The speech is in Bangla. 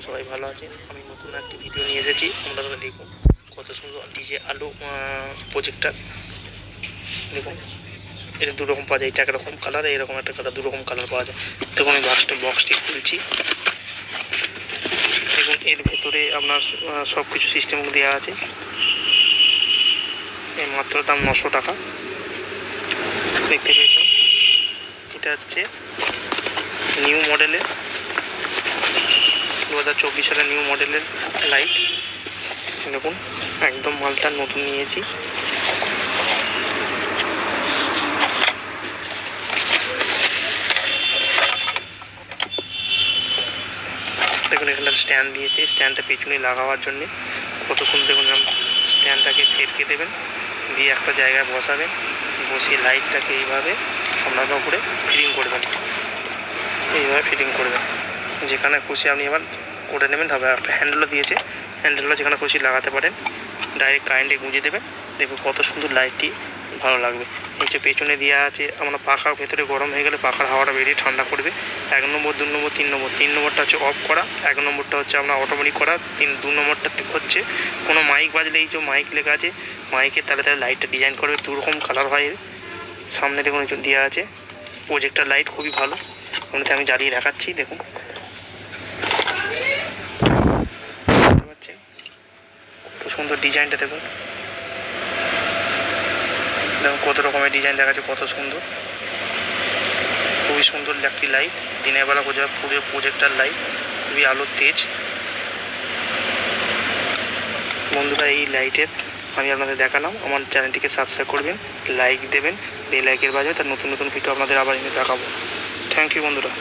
সবাই ভালো আছেন। আমি নতুন একটি ভিডিও নিয়ে এসেছি। আপনারা দেখুন কত সুন্দর ডিজে আলো প্রজেক্টর। দেখুন এটা দুরকম পাওয়া যায়, এটা একরকম কালার, এরকম একটা কালার, দুরকম কালার পাওয়া যায়। দেখুন আমি বক্সটি খুলছি। দেখুন এর ভেতরে আপনার সব কিছু সিস্টেম দেওয়া আছে। এর মাত্র দাম 900 টাকা। দেখতে পেয়েছেন এটা হচ্ছে নিউ মডেলের 2024 সালের নিউ মডেলের লাইট। দেখুন একদম মালটা নতুন নিয়েছি। দেখুন এখানে স্ট্যান্ড দিয়েছে, স্ট্যান্ডটা পেছনে লাগাবার জন্যে কত সুন্দর। দেখুন স্ট্যান্ডটাকে ফেটকে দেবেন, দিয়ে একটা জায়গায় বসাবেন, বসিয়ে লাইটটাকে এইভাবে আপনার উপরে ফিটিং করবেন। এইভাবে ফিটিং করবেন, যেখানে খুশি আপনি এবার করে নেবেন। তবে একটা হ্যান্ডেলও দিয়েছে, হ্যান্ডেলও যেখানে খুশি লাগাতে পারেন। ডাইরেক্ট কারেন্টে গুঁজে দেবেন। দেখুন কত সুন্দর লাইটটি, ভালো লাগবে। নিচে পেছনে দেওয়া আছে আমরা পাখা, ভেতরে গরম হয়ে গেলে পাখার হাওয়াটা বেরিয়ে ঠান্ডা করবে। 1 নম্বর, 2 নম্বর, 3 নম্বর। 3 নম্বরটা হচ্ছে অফ করা, 1 নম্বরটা হচ্ছে আপনার অটোমেটিক করা, 2 নম্বরটা হচ্ছে কোনো মাইক বাজলে এই যে মাইক লেখা আছে, মাইকে তাহলে লাইটটা ডিজাইন করবে। 2 রকম কালার হয়। সামনে দেখুন দেওয়া আছে প্রজেক্টর লাইট, খুবই ভালো। আপনাদের আমি জ্বালিয়ে দেখাচ্ছি। দেখুন দেখতে পাচ্ছেন কত সুন্দর ডিজাইনটা। দেখুন দেখুন কত রকমের ডিজাইন দেখা যাচ্ছে, কত সুন্দর, খুবই সুন্দর একটি লাইট। দিনের বেলা পুরো প্রজেক্টর লাইট, খুবই আলোর তেজ। বন্ধুরা এই লাইটের আমি আপনাদের দেখালাম। আমার চ্যানেলটিকে সাবস্ক্রাইব করবেন, লাইক দেবেন, বেল আইকন বাজাবে, তার নতুন নতুন ভিডিও আপনাদের আবার এনে দেখাবো। থ্যাংক ইউ বন্ধুরা।